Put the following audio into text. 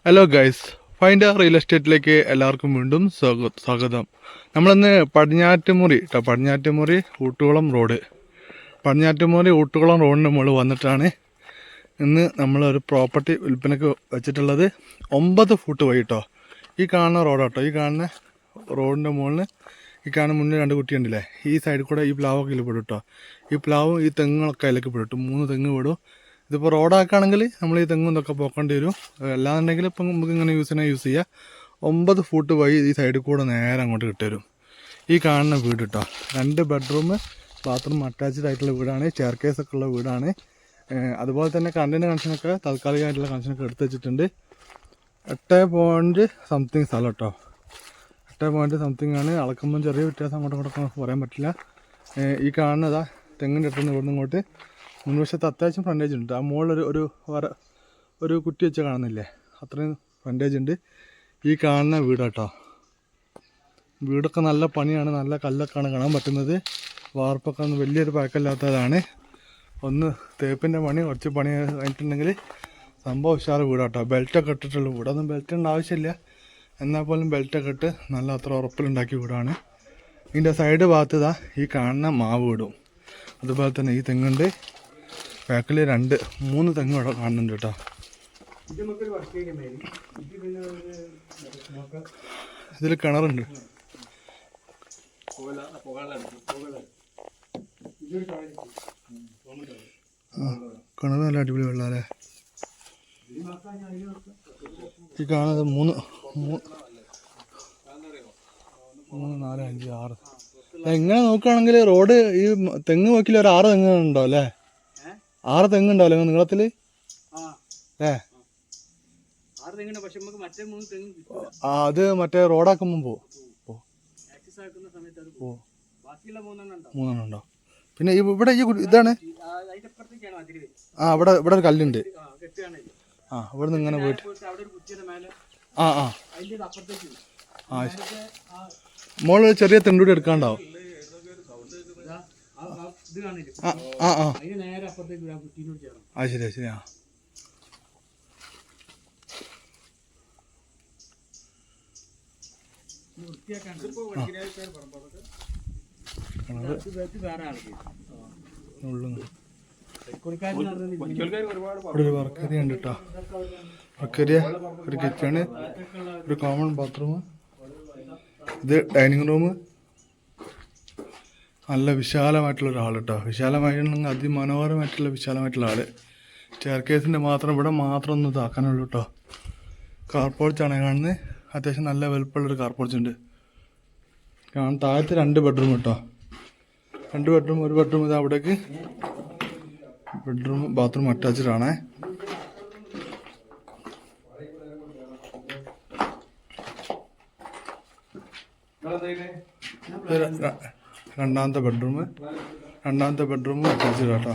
Hello guys, find real എസ്റ്റേറ്റിലേക്ക് എല്ലാവർക്കും വീണ്ടും സ്വാഗതം. നമ്മളിന്ന് പടിഞ്ഞാറ്റുമുറി ഊട്ടുകുളം റോഡിന് മുകളിൽ വന്നിട്ടാണ് ഇന്ന് നമ്മളൊരു പ്രോപ്പർട്ടി വിൽപ്പനയ്ക്ക് വെച്ചിട്ടുള്ളത്. 9 ഫൂട്ട് വഴി കേട്ടോ. ഈ കാണുന്ന റോഡാട്ടോ. ഈ കാണുന്ന റോഡിൻ്റെ മുകളിൽ ഈ കാണുന്ന മുന്നിൽ 2 കുട്ടിയുണ്ടല്ലേ, ഈ സൈഡിൽ കൂടെ ഈ പ്ലാവൊക്കെ ഇതിൽ പെടും കേട്ടോ. ഈ പ്ലാവും ഈ തെങ്ങുകളൊക്കെ അതിലേക്ക് പെടും. 3 തെങ്ങ് പെടും. ഇതിപ്പോൾ റോഡാക്കുകയാണെങ്കിൽ നമ്മൾ ഈ തെങ്ങും ഇതൊക്കെ പോക്കേണ്ടി വരും. അല്ലാന്നുണ്ടെങ്കിൽ ഇപ്പം നമുക്ക് ഇങ്ങനെ യൂസ് ചെയ്യാം. 9 ഫൂട്ട് വഴി ഈ സൈഡിൽ കൂടെ നേരെ അങ്ങോട്ട് കിട്ടുവരും. ഈ കാണുന്ന വീട് കേട്ടോ. 2 ബെഡ്റൂം ബാത്റൂം അറ്റാച്ച്ഡ് ആയിട്ടുള്ള വീടാണ്. ചെയർ കേസൊക്കെ ഉള്ള വീടാണ്. അതുപോലെ തന്നെ കറണ്ടിൻ്റെ കണക്ഷനൊക്കെ താൽക്കാലികമായിട്ടുള്ള കണക്ഷനൊക്കെ എടുത്ത് വെച്ചിട്ടുണ്ട്. 8 സംതിങ് സ്ഥലം കേട്ടോ. 8 സംതിങ് ആണ്. അളക്കുമ്പം ചെറിയ വ്യത്യാസം അങ്ങോട്ടും പറയാൻ പറ്റില്ല. ഈ കാണുന്നതാ തെങ്ങിൻ്റെ അടുത്തുനിന്ന് ഇവിടുന്ന് ഇങ്ങോട്ട് മുൻവശത്ത് അത്യാവശ്യം ഫ്രണ്ടേജ് ഉണ്ട്. ആ മുകളിൽ ഒരു കുറ്റി വെച്ച് കാണുന്നില്ലേ, അത്രയും ഫ്രണ്ടേജ് ഉണ്ട്. ഈ കാണുന്ന വീട് കേട്ടോ. വീടൊക്കെ നല്ല പണിയാണ്. നല്ല കല്ലൊക്കെയാണ് കാണാൻ പറ്റുന്നത്. വാർപ്പൊക്കെ ഒന്നും വലിയൊരു പഴക്കമില്ലാത്തതാണ്. ഒന്ന് തേപ്പിൻ്റെ പണി കുറച്ച് പണി കഴിഞ്ഞിട്ടുണ്ടെങ്കിൽ സംഭവം ഉഷാറ് വീടാട്ടോ. ബെൽറ്റൊക്കെ ഇട്ടിട്ടുള്ള വീടൊന്നും ബെൽറ്റിൻ്റെ ആവശ്യമില്ല. എന്നാൽ പോലും ബെൽറ്റൊക്കെ ഇട്ട് നല്ല അത്ര ഉറപ്പിലുണ്ടാക്കിയ വീടാണ്. ഇതിൻ്റെ സൈഡ് ഭാഗത്ത് ഈ കാണുന്ന മാവ് വീടും. അതുപോലെ തന്നെ ഈ തെങ്ങുണ്ട്. ബാക്കിൽ 3 തെങ്ങ് ഇവിടെ കാണുന്നുണ്ട് കേട്ടോ. ഇതിൽ കിണറുണ്ട്. കിണർ നല്ല അടിപൊളി വെള്ളം അല്ലേ. ഈ കാണുന്നത് 3 4 5 6 എങ്ങനെ നോക്കുകയാണെങ്കിൽ റോഡ് ഈ തെങ്ങ് നോക്കില്ല ഒരു 6 തെങ്ങ് ഉണ്ടോ അല്ലേ? 6 തെങ്ങുണ്ടാവില്ലേ നീളത്തില്? അത് മറ്റേ റോഡാക്കുമ്പോ മൂന്നെണ്ണം ഉണ്ടോ? പിന്നെ ഇവിടെ ഈ ഇതാണ്. ഇവിടെ ഒരു കല്ലുണ്ട്. ഇവിടെ നിന്ന് ഇങ്ങനെ പോയിട്ട് മോള് ചെറിയ തെണ്ടൂടി എടുക്കാണ്ടാവും. ശരി. ഒരു വർക്കേരിയ ഉണ്ട് കേട്ടോ. വർക്കേരിയ, ഒരു കിച്ചണ്, ഒരു കോമൺ ബാത്റൂം, ഇത് ഡൈനിങ് റൂം. നല്ല വിശാലമായിട്ടുള്ള ഹാൾ കേട്ടോ. വിശാലമായിട്ടുണ്ടെങ്കിൽ അതിമനോഹരമായിട്ടുള്ള വിശാലമായിട്ടുള്ള ഹാള്. ചെയർ കേസിൻ്റെ മാത്രം ഇവിടെ മാത്രം ഒന്ന് ഇതാക്കാനുള്ളൂ കേട്ടോ. കാർ പോർച്ചാണ് കാണുന്നത്. അത്യാവശ്യം നല്ല വലുപ്പമുള്ളൊരു കാർ പോർച്ച് ഉണ്ട്. താഴത്ത് 2 ബെഡ്റൂം കേട്ടോ. 2 ബെഡ്റൂം, ഒരു ബെഡ്റൂം ഇത് അവിടേക്ക്. ബെഡ്റൂം ബാത്റൂം അറ്റാച്ച്ഡ് ആണേ. രണ്ടാമത്തെ ബെഡ്റൂം അറ്റാച്ച്ഡ് കേട്ടോ.